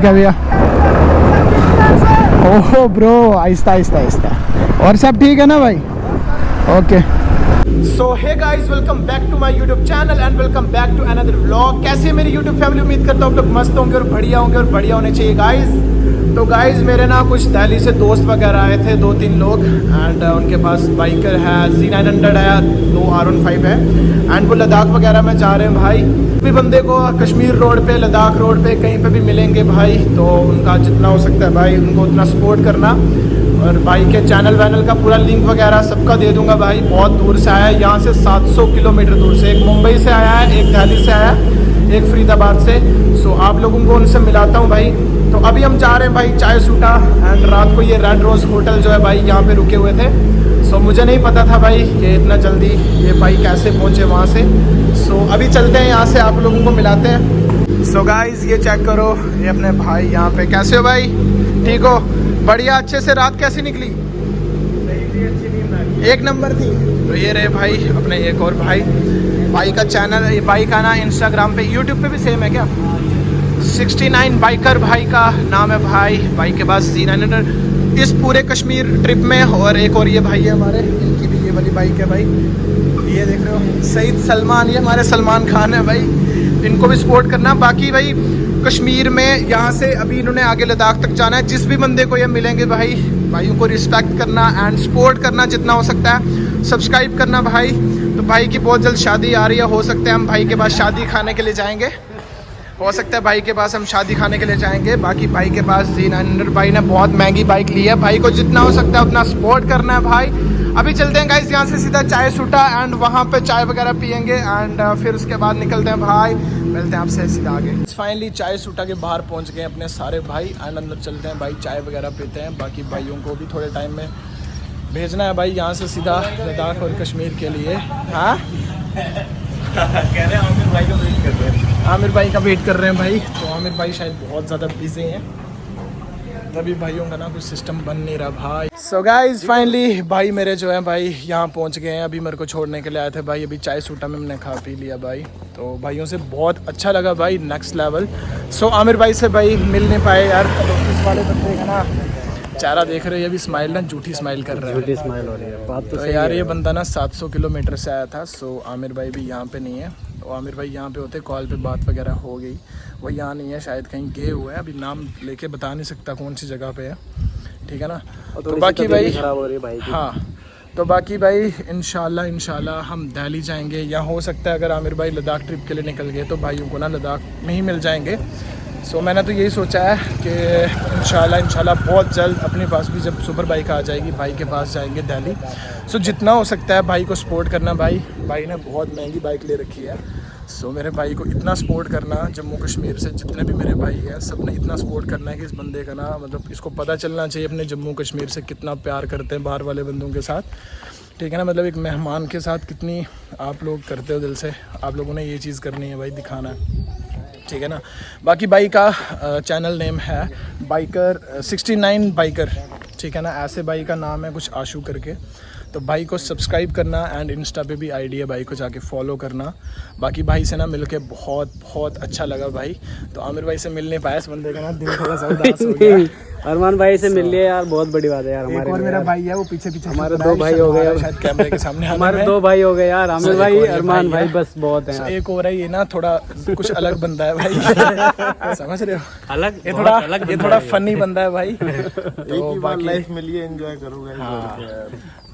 क्या भैया? ओहो ब्रो, आहिस्ता आहिस्ता आहिस्ता। और सब ठीक है ना भाई? Okay. So hey guys, welcome back to my YouTube channel and welcome back to another vlog. कैसे है मेरी यूट्यूब फैमिली? उम्मीद करता हूँ आप लोग मस्त होंगे और बढ़िया होंगे और बढ़िया होने चाहिए गाइस। तो गाइस मेरे ना कुछ दिल्ली से दोस्त वगैरह आए थे, 2-3 लोग, एंड उनके पास बाइकर है, Z900 है, 2 R15 है, एंड वो लद्दाख वगैरह में जा रहे हैं भाई। भी बंदे को कश्मीर रोड पे, लद्दाख रोड पे कहीं पे भी मिलेंगे भाई, तो उनका जितना हो सकता है भाई उनको उतना सपोर्ट करना। और भाई के चैनल वैनल का पूरा लिंक वगैरह सबका दे दूंगा भाई। बहुत दूर से आया है, यहाँ से 700 किलोमीटर दूर से, एक मुंबई से आया है, एक दिल्ली से आया है, एक फरीदाबाद से। सो आप लोगों को उनसे मिलाता हूँ भाई। तो अभी हम जा रहे हैं भाई चाय सूटा, एंड रात को ये रेड रोज़ होटल जो है भाई यहाँ पे रुके हुए थे। सो मुझे नहीं पता था भाई कि इतना जल्दी ये भाई कैसे पहुँचे वहाँ से। सो अभी चलते हैं यहाँ से, आप लोगों को मिलाते हैं। सो गाइस ये चेक करो, ये अपने भाई यहाँ पे। कैसे हो भाई? ठीक हो? बढ़िया। अच्छे से रात कैसी निकली? एक नंबर थी। तो ये रहे भाई अपने एक और भाई। भाई का चैनल, भाई का ना इंस्टाग्राम पे, यूट्यूब पे भी सेम है क्या? 69 बाइकर भाई का नाम है भाई। भाई के पास Z900 इस पूरे कश्मीर ट्रिप में। और एक और ये भाई है हमारे, इनकी भी ये वाली बाइक है भाई। ये देख रहे हो, सईद सलमान, ये हमारे सलमान खान है भाई। इनको भी सपोर्ट करना। बाकी भाई कश्मीर में यहाँ से अभी इन्होंने आगे लद्दाख तक जाना है। जिस भी बंदे को ये मिलेंगे भाई, भाइयों को रिस्पेक्ट करना एंड सपोर्ट करना जितना हो सकता है, सब्सक्राइब करना भाई। तो भाई की बहुत जल्द शादी आ रही है, हो सकता है हम भाई के पास शादी खाने के लिए जाएंगे, हो सकता है भाई के पास हम शादी खाने के लिए जाएंगे। बाकी भाई के पास Z900, भाई ने बहुत महंगी बाइक ली है। भाई को जितना हो सकता है उतना सपोर्ट करना है भाई। अभी चलते हैं गाइस यहाँ से सीधा चाय सूटा, एंड वहाँ पे चाय वगैरह पियेंगे, एंड फिर उसके बाद निकलते हैं भाई, मिलते हैं आपसे सीधा आगे। फाइनली चाय सूटा के बाहर पहुँच गए अपने सारे भाई, एंड अंदर चलते हैं भाई, चाय वगैरह पीते हैं। बाकी भाइयों को भी थोड़े टाइम में भेजना है भाई यहाँ से सीधा लद्दाख और कश्मीर के लिए। हाँ कह रहे हैं आमिर भाई का वेट कर रहे हैं। आमिर भाई का वेट कर रहे हैं भाई। तो आमिर भाई शायद बहुत ज़्यादा बिजी हैं, तभी भाइयों का ना कुछ सिस्टम बन नहीं रहा भाई। सो गाइज फाइनली भाई मेरे जो है भाई यहाँ पहुँच गए हैं। अभी मेरे को छोड़ने के लिए आए थे भाई। अभी चाय सूटा में हमने खा पी लिया भाई। तो भाइयों से बहुत अच्छा लगा भाई, नेक्स्ट लेवल। सो आमिर भाई से भाई मिल नहीं पाए यार। ऑफिस वाले बंदे का ना चेहरा देख रहे हो, ये भी स्माइल ना झूठी स्माइल कर रहा है। झूठी स्माइल हो रही है बात तो सही यार है। ये बंदा ना 700 किलोमीटर से आया था। सो आमिर भाई भी यहाँ पे नहीं है। तो आमिर भाई यहाँ पे होते, कॉल पे बात वगैरह हो गई। वो यहाँ नहीं है, शायद कहीं गए हुए हैं। अभी नाम लेके बता नहीं सकता कौन सी जगह पे है, ठीक है ना। तो बाकी भाई खराब हो रही है भाई की। हाँ, तो बाकी भाई इंशाल्लाह हम दिल्ली जाएंगे, या हो सकता है अगर आमिर भाई लद्दाख ट्रिप के लिए निकल गए तो भाइयों को ना लद्दाख में ही मिल जाएंगे। सो मैंने तो यही सोचा है कि इंशाल्लाह बहुत जल्द अपने पास भी जब सुपर बाइक आ जाएगी, भाई के पास जाएंगे दिल्ली। सो जितना हो सकता है भाई को सपोर्ट करना भाई। भाई ने बहुत महंगी बाइक ले रखी है। सो मेरे भाई को इतना सपोर्ट करना, जम्मू कश्मीर से जितने भी मेरे भाई हैं सब ने इतना सपोर्ट करना है कि इस बंदे का ना, मतलब इसको पता चलना चाहिए अपने जम्मू कश्मीर से कितना प्यार करते हैं बाहर वाले बंदों के साथ, ठीक है ना। मतलब एक मेहमान के साथ कितनी आप लोग करते हो दिल से। आप लोगों ने ये चीज़ करनी है भाई, दिखाना है, ठीक है ना। बाकी भाई का चैनल नेम है बाइकर 69 बाइकर, ठीक है ना। ऐसे भाई का नाम है कुछ आशू करके। तो भाई को सब्सक्राइब करना, एंड इंस्टा पे भी आईडी है, भाई को जाके फॉलो करना। बाकी भाई से ना मिलके बहुत अच्छा लगा भाई। तो आमिर भाई से मिल नहीं पाया, इस बंदे का ना दिल थोड़ा सा उदास हो गया। अरमान भाई से मिल लिया यार, बहुत बड़ी बात है यार। एक और मेरा भाई है, वो पीछे हमारे 2 भाई हो गए शायद कैमरे के सामने। हमारे 2 भाई हो गए यार, आमिर भाई अरमान भाई बस बहुत है। एक और है ये ना, थोड़ा कुछ अलग बंदा है भाई। समझ रहे हो? अलग ये थोड़ा फनी बंदा है भाई। तो बाकी लाइफ में लिए एंजॉय करूंगा। हाँ,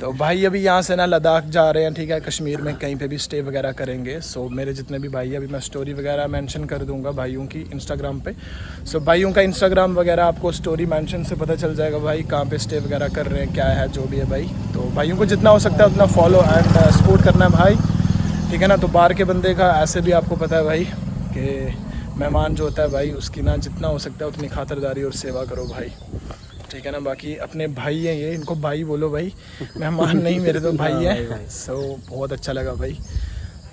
तो भाई अभी यहाँ से ना लद्दाख जा रहे हैं, ठीक है। कश्मीर में कहीं पे भी स्टे वगैरह करेंगे। सो मेरे जितने भी भाई हैं, अभी मैं स्टोरी वगैरह मेंशन कर दूंगा भाइयों की इंस्टाग्राम पे। सो भाइयों का इंस्टाग्राम वगैरह आपको स्टोरी मेंशन से पता चल जाएगा भाई, कहाँ पे स्टे वगैरह कर रहे हैं, क्या है जो भी है भाई। तो भाइयों को जितना हो सकता है उतना फॉलो एंड सपोर्ट करना है भाई, ठीक है ना। तो बाहर के बंदे का ऐसे भी आपको पता है भाई कि मेहमान जो होता है भाई, उसकी ना जितना हो सकता है उतनी खातिरदारी और सेवा करो भाई, ठीक है ना। बाकी अपने भाई हैं ये, इनको भाई बोलो भाई, मेहमान नहीं मेरे तो भाई हैं। सो बहुत अच्छा लगा भाई।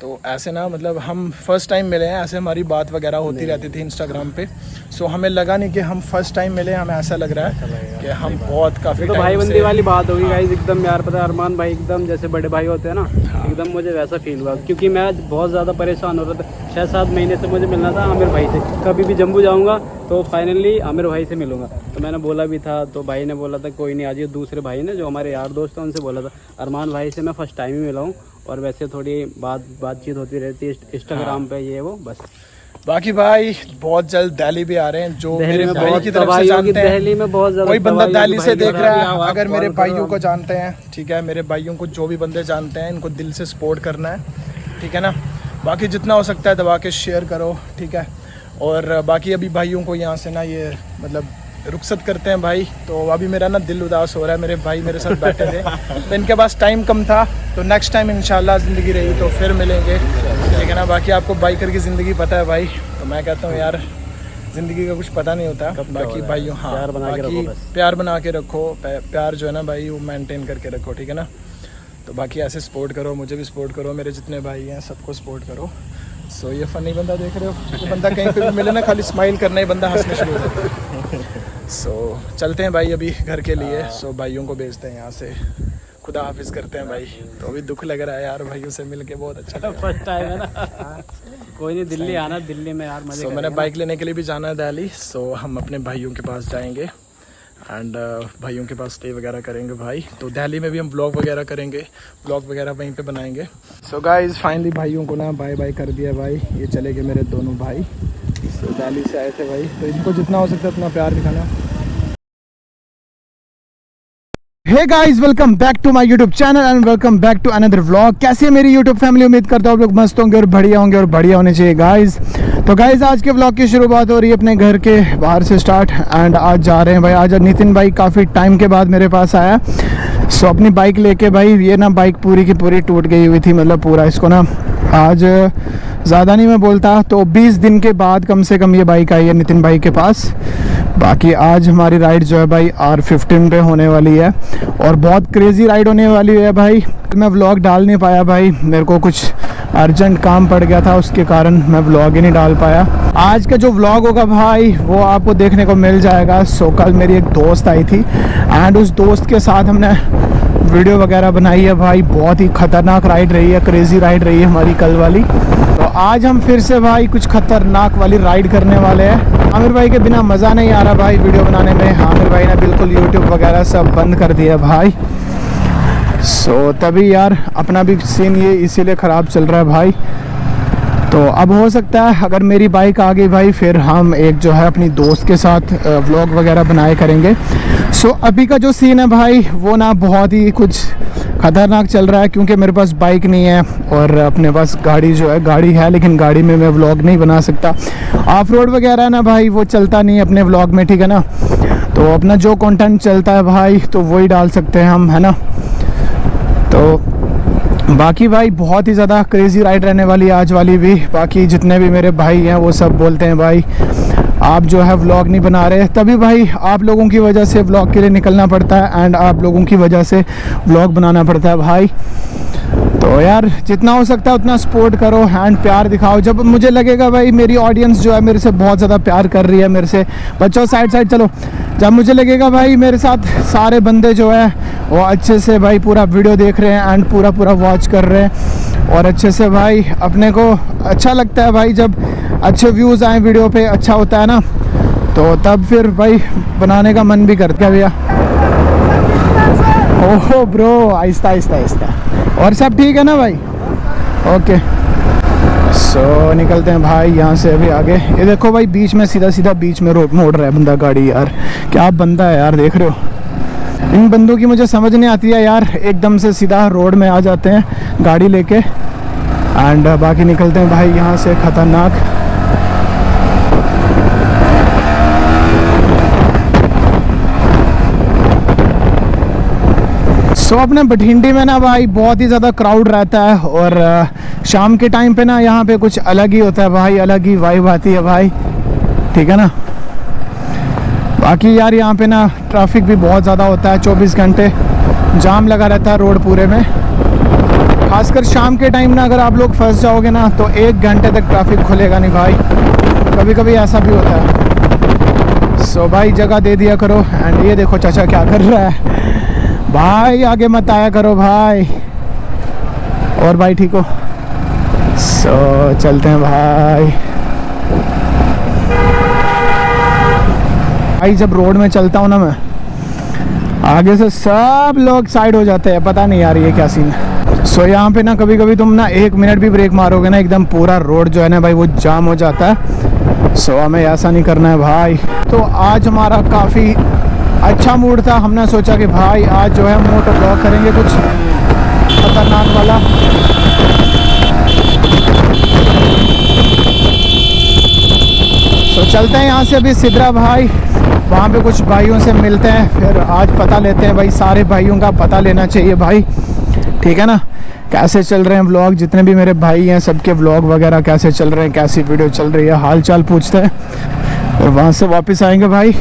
तो ऐसे ना मतलब हम फर्स्ट टाइम मिले हैं, ऐसे हमारी बात वगैरह होती रहती थी इंस्टाग्राम पे। सो हमें लगा नहीं कि हम फर्स्ट टाइम मिले, हमें ऐसा लग रहा है कि हम बहुत काफ़ी तो भाई बंदी वाली बात होगी गाइस एकदम। यार पता है अरमान भाई एकदम जैसे बड़े भाई होते हैं ना, एकदम मुझे वैसा फील हुआ, क्योंकि मैं बहुत ज़्यादा परेशान हो रहा था। 6-7 महीने से मुझे मिलना था आमिर भाई से, कभी भी जम्मू जाऊँगा तो फाइनली आमिर भाई से मिलूंगा। तो मैंने बोला भी था, तो भाई ने बोला था कोई नहीं आज। दूसरे भाई ने जो हमारे यार दोस्त हैं उनसे बोला था, अरमान भाई से मैं फर्स्ट टाइम ही मिला हूँ, और वैसे थोड़ी बातचीत होती रहती है इंस्टाग्राम पे, ये वो बस। बाकी भाई बहुत जल्द दिल्ली भी आ रहे हैं, जो मेरे में भाई बहुत की तरफ से जानते हैं। दिल्ली में बहुत ज़्यादा कोई बंदा दिल्ली से देख रहा है, आप अगर मेरे कॉल भाइयों करो को जानते हैं, ठीक है, मेरे भाइयों को जो भी बंदे जानते हैं इनको दिल से सपोर्ट करना है, ठीक है ना। बाकी जितना हो सकता है दबा के शेयर करो, ठीक है। और बाकी अभी भाइयों को यहाँ से ना ये मतलब रुखसत करते हैं भाई। तो अभी मेरा ना दिल उदास हो रहा है, मेरे भाई मेरे साथ बैठे थे तो इनके पास टाइम कम था, तो नेक्स्ट टाइम इंशाल्लाह ज़िंदगी रही तो फिर मिलेंगे, ठीक है ना। बाकी आपको बाइकर की ज़िंदगी पता है भाई, तो मैं कहता हूँ यार ज़िंदगी का कुछ पता नहीं होता। बाकी भाइयों, हाँ, बाकी प्यार बना के रखो, प्यार जो है ना भाई वो मेंटेन करके रखो, ठीक है ना। तो बाकी ऐसे सपोर्ट करो, मुझे भी सपोर्ट करो, मेरे जितने भाई हैं सबको सपोर्ट करो। सो ये फ़नी बंदा देख रहे हो, ये बंदा कहीं पे भी मिले ना खाली स्माइल करना ही बंदा हंसने शुरू हो जाता है। सो चलते हैं भाई अभी घर के लिए। सो भाइयों को भेजते हैं यहाँ से, खुदा हाफिज़ करते हैं भाई। तो अभी दुख लग रहा है यार, भाइयों से मिल के बहुत अच्छा लगा। फर्स्ट टाइम है ना। कोई नहीं, दिल्ली आना, दिल्ली में यार मजे। मैंने बाइक लेने के लिए भी जाना है दिल्ली। सो हम अपने भाइयों के पास जाएंगे एंड भाइयों के पास स्टे वगैरह करेंगे भाई। तो दिल्ली में भी हम ब्लॉग वगैरह करेंगे, ब्लॉग वगैरह वहीं पे बनाएंगे। सो गाइस फाइनली भाइयों को ना बाय बाय कर दिया भाई, ये चले गए मेरे दोनों भाई। सो दिल्ली से आए थे भाई, तो इनको जितना हो सकता है उतना प्यार दिखाना। Hey guys, welcome back to my YouTube channel and welcome back to another vlog. कैसे है मेरी यूट्यूब फैमिली? उम्मीद करता हूँ आप लोग मस्त होंगे और बढ़िया होंगे, और बढ़िया होने चाहिए गाइस। तो गाइस आज के व्लॉग की शुरुआत हो रही है अपने घर के बाहर से स्टार्ट, एंड आज जा रहे हैं भाई। आज नितिन भाई काफ़ी टाइम के बाद मेरे पास आया। सो अपनी बाइक लेके भाई, ये ना बाइक पूरी की पूरी टूट गई हुई थी, मतलब पूरा इसको ना आज ज़्यादा नहीं मैं बोलता तो 20 दिन के बाद कम से कम ये बाइक आई है नितिन भाई के पास। बाकी आज हमारी राइड जो है भाई R15 पे होने वाली है, और बहुत क्रेज़ी राइड होने वाली है भाई। मैं व्लॉग डाल नहीं पाया भाई, मेरे को कुछ अर्जेंट काम पड़ गया था, उसके कारण मैं व्लॉग ही नहीं डाल पाया। आज का जो व्लॉग होगा भाई वो आपको देखने को मिल जाएगा। सो कल मेरी एक दोस्त आई थी एंड उस दोस्त के साथ हमने वीडियो वगैरह बनाई है भाई। बहुत ही ख़तरनाक राइड रही है, क्रेज़ी राइड रही है हमारी कल वाली। तो आज हम फिर से भाई कुछ खतरनाक वाली राइड करने वाले हैं। आमिर भाई के बिना मज़ा नहीं आ रहा भाई वीडियो बनाने में। आमिर भाई ने बिल्कुल यूट्यूब वगैरह सब बंद कर दिया भाई। सो तभी यार अपना भी सीन ये इसीलिए ख़राब चल रहा है भाई। तो अब हो सकता है अगर मेरी बाइक आ गई भाई, फिर हम एक जो है अपनी दोस्त के साथ व्लॉग वगैरह बनाए करेंगे। सो अभी का जो सीन है भाई वो ना बहुत ही कुछ ख़तरनाक चल रहा है, क्योंकि मेरे पास बाइक नहीं है और अपने पास गाड़ी जो है, गाड़ी है लेकिन गाड़ी में मैं व्लॉग नहीं बना सकता। ऑफ रोड वगैरह ना भाई वो चलता नहीं है अपने व्लॉग में, ठीक है ना। तो अपना जो कंटेंट चलता है भाई तो वही डाल सकते हैं हम, है ना। तो बाकी भाई बहुत ही ज़्यादा क्रेज़ी राइड रहने वाली है आज वाली भी। बाकी जितने भी मेरे भाई हैं वो सब बोलते हैं भाई आप जो है व्लॉग नहीं बना रहे, तभी भाई आप लोगों की वजह से व्लॉग के लिए निकलना पड़ता है एंड आप लोगों की वजह से व्लॉग बनाना पड़ता है भाई। तो यार जितना हो सकता है उतना सपोर्ट करो एंड प्यार दिखाओ। जब मुझे लगेगा भाई मेरी ऑडियंस जो है मेरे से बहुत ज़्यादा प्यार कर रही है, मेरे से बच्चों साइड साइड चलो, जब मुझे लगेगा भाई मेरे साथ सारे बंदे जो है वो अच्छे से भाई पूरा वीडियो देख रहे हैं एंड पूरा वॉच कर रहे हैं और अच्छे से भाई अपने को अच्छा लगता है भाई, जब अच्छे व्यूज़ आए वीडियो पे अच्छा होता है ना, तो तब फिर भाई बनाने का मन भी करता है भैया। ओहो ब्रो, आहिस्ता आहिस्ता आहिस्ता। और सब ठीक है ना भाई? ओके। सो निकलते हैं भाई यहाँ से अभी आगे। ये देखो भाई बीच में सीधा बीच में रोड मोड़ रहा है बंदा गाड़ी, यार क्या बंदा है यार, देख रहे हो। इन बंदों की मुझे समझ नहीं आती है यार, एकदम से सीधा रोड में आ जाते हैं गाड़ी लेके। एंड बाकी निकलते हैं भाई यहाँ से खतरनाक। सो अपने बठिंडी में ना भाई बहुत ही ज़्यादा क्राउड रहता है, और शाम के टाइम पे ना यहाँ पे कुछ अलग ही होता है भाई, अलग ही वाइब आती है भाई, ठीक है ना। बाकी यार यहाँ पे ना ट्रैफिक भी बहुत ज़्यादा होता है, 24 घंटे जाम लगा रहता है रोड पूरे में। खासकर शाम के टाइम ना अगर आप लोग फंस जाओगे ना तो 1 घंटे तक ट्रैफिक खुलेगा नहीं भाई, कभी कभी ऐसा भी होता है। सो भाई जगह दे दिया करो। एंड ये देखो चाचा क्या कर रहा है भाई, आगे मत आया करो भाई। और भाई ठीक हो? सो चलते हैं भाई। भाई जब रोड में चलता हूँ ना मैं, आगे से सब लोग साइड हो जाते हैं, पता नहीं यार ये क्या सीन है। सो यहाँ पे ना कभी कभी तुम ना 1 मिनट भी ब्रेक मारोगे ना, एकदम पूरा रोड जो है ना भाई वो जाम हो जाता है। सो हमें ऐसा नहीं करना है भाई। तो आज हमारा काफ़ी अच्छा मूड था, हमने सोचा कि भाई आज जो है मोटो ब्लॉग करेंगे कुछ खतरनाक वाला। तो चलते हैं यहाँ से अभी सिदरा भाई, वहाँ पे कुछ भाइयों से मिलते हैं, फिर आज पता लेते हैं भाई, सारे भाइयों का पता लेना चाहिए भाई, ठीक है ना, कैसे चल रहे हैं व्लॉग, जितने भी मेरे भाई हैं सबके व्लॉग वगैरह कैसे चल रहे हैं, कैसी वीडियो चल रही है, हाल चाल पूछते हैं, और वहाँ से वापस आएंगे भाई।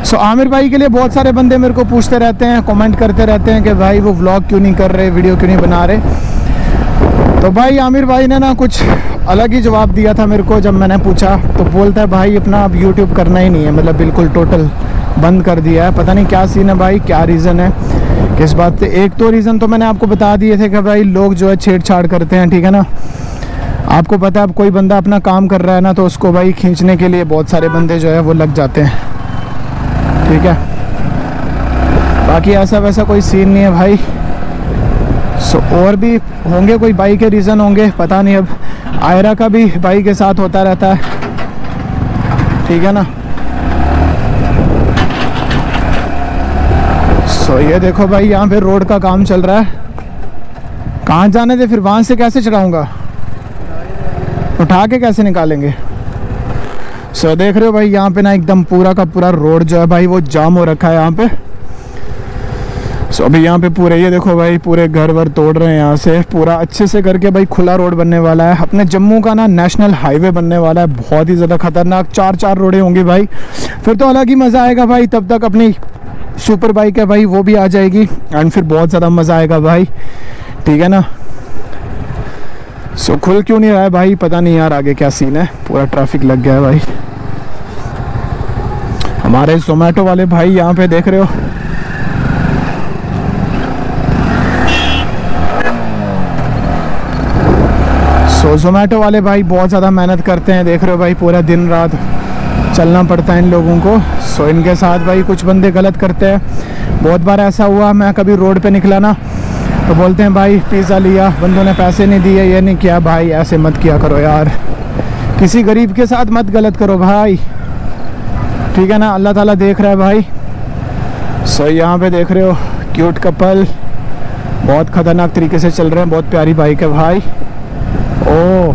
सो आमिर भाई के लिए बहुत सारे बंदे मेरे को पूछते रहते हैं, कमेंट करते रहते हैं कि भाई वो व्लॉग क्यों नहीं कर रहे, वीडियो क्यों नहीं बना रहे। तो भाई आमिर भाई ने ना कुछ अलग ही जवाब दिया था मेरे को जब मैंने पूछा, तो बोलता है भाई अपना अब यूट्यूब करना ही नहीं है, मतलब बिल्कुल टोटल बंद कर दिया है। पता नहीं क्या सीन है भाई, क्या रीज़न है किस बात से। एक तो रीज़न तो मैंने आपको बता दिए थे कि भाई लोग जो है छेड़छाड़ करते हैं, ठीक है ना। आपको पता है अब कोई बंदा अपना काम कर रहा है ना तो उसको भाई खींचने के लिए बहुत सारे बंदे जो है वो लग जाते हैं, ठीक है। बाकी ऐसा वैसा कोई सीन नहीं है भाई। सो और भी होंगे कोई बाई के रीज़न होंगे, पता नहीं। अब आयरा का भी बाई के साथ होता रहता है, ठीक है ना। सो ये देखो भाई यहाँ पे रोड का काम चल रहा है, कहाँ जाने दे, फिर वहाँ से कैसे चढ़ाऊँगा, उठा के कैसे निकालेंगे। सो देख रहे हो भाई यहाँ पे ना एकदम पूरा का पूरा रोड जो है भाई वो जाम हो रखा है यहाँ पे। सो अभी यहाँ पे पूरे ये देखो भाई पूरे घर वर तोड़ रहे हैं यहाँ से, पूरा अच्छे से करके भाई खुला रोड बनने वाला है। अपने जम्मू का ना नेशनल हाईवे बनने वाला है, बहुत ही ज़्यादा खतरनाक 4 रोडें होंगी भाई, फिर तो अलग ही मज़ा आएगा भाई। तब तक अपनी सुपर बाइक है भाई वो भी आ जाएगी एंड फिर बहुत ज़्यादा मज़ा आएगा भाई, ठीक है ना। सो खुल क्यों नहीं रहा है भाई, पता नहीं यार आगे क्या सीन है, पूरा ट्रैफिक लग गया है भाई। हमारे जोमेटो वाले भाई यहाँ पे देख रहे हो, सो जोमेटो वाले भाई बहुत ज़्यादा मेहनत करते हैं, देख रहे हो भाई पूरा दिन रात चलना पड़ता है इन लोगों को। सो इनके साथ भाई कुछ बंदे गलत करते हैं। बहुत बार ऐसा हुआ, मैं कभी रोड पे निकला ना तो बोलते हैं भाई पिज़्ज़ा लिया, बंदों ने पैसे नहीं दिए, ये नहीं किया। भाई ऐसे मत किया करो यार, किसी गरीब के साथ मत गलत करो भाई, ठीक है ना। अल्लाह ताला देख रहा है भाई। सो यहाँ पे देख रहे हो क्यूट कपल बहुत ख़तरनाक तरीके से चल रहे हैं, बहुत प्यारी बाइक है भाई। ओ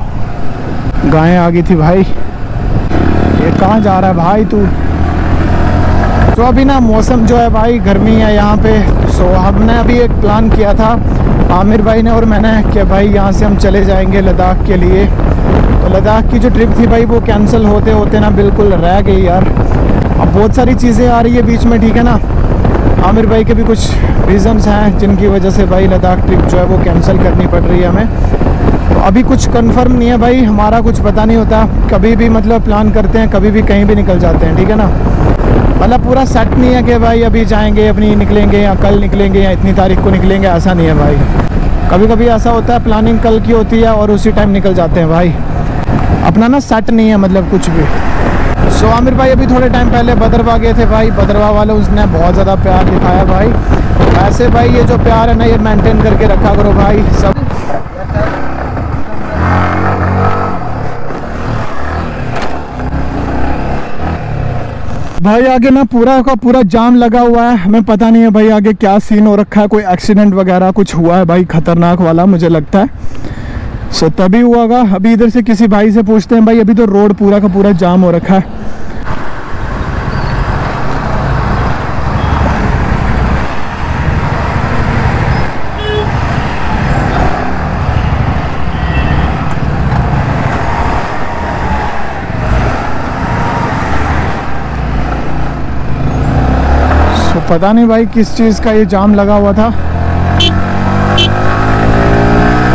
गायें आ गई थी भाई, ये कहाँ जा रहा है भाई तू। तो अभी ना मौसम जो है भाई गर्मी है यहाँ पे। सो हमने अभी एक प्लान किया था आमिर भाई ने और मैंने कि भाई यहाँ से हम चले जाएंगे लद्दाख के लिए। तो लद्दाख की जो ट्रिप थी भाई वो कैंसिल होते होते ना बिल्कुल रह गई यार। अब बहुत सारी चीज़ें आ रही है बीच में, ठीक है ना। आमिर भाई के भी कुछ रीज़न्स हैं जिनकी वजह से भाई लद्दाख ट्रिप जो है वो कैंसिल करनी पड़ रही है हमें। तो अभी कुछ कंफर्म नहीं है भाई, हमारा कुछ पता नहीं होता, कभी भी मतलब प्लान करते हैं कभी भी कहीं भी निकल जाते हैं, ठीक है ना। मतलब पूरा सेट नहीं है कि भाई अभी जाएंगे अपनी निकलेंगे या कल निकलेंगे या इतनी तारीख को निकलेंगे, ऐसा नहीं है भाई। कभी कभी ऐसा होता है प्लानिंग कल की होती है और उसी टाइम निकल जाते हैं भाई, अपना ना सेट नहीं है मतलब कुछ भी। सो आमिर भाई अभी थोड़े टाइम पहले भद्रवाह गए थे भाई, भद्रवाह वाले उसने बहुत ज़्यादा प्यार दिखाया भाई। ऐसे भाई ये जो प्यार है ना ये मेंटेन करके रखा करो भाई सब। भाई आगे ना पूरा का पूरा जाम लगा हुआ है, हमें पता नहीं है भाई आगे क्या सीन हो रखा है, कोई एक्सीडेंट वगैरह कुछ हुआ है भाई खतरनाक वाला मुझे लगता है। सो तभी हुआ होगा। अभी इधर से किसी भाई से पूछते हैं भाई, अभी तो रोड पूरा का पूरा जाम हो रखा है। पता नहीं भाई किस चीज़ का ये जाम लगा हुआ था।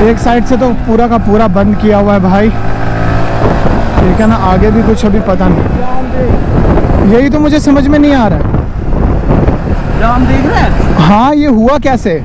एक साइड से तो पूरा का पूरा बंद किया हुआ है भाई, ठीक है ना। आगे भी कुछ अभी पता नहीं, यही तो मुझे समझ में नहीं आ रहा है। जाम देख रहे हैं? हाँ, ये हुआ कैसे?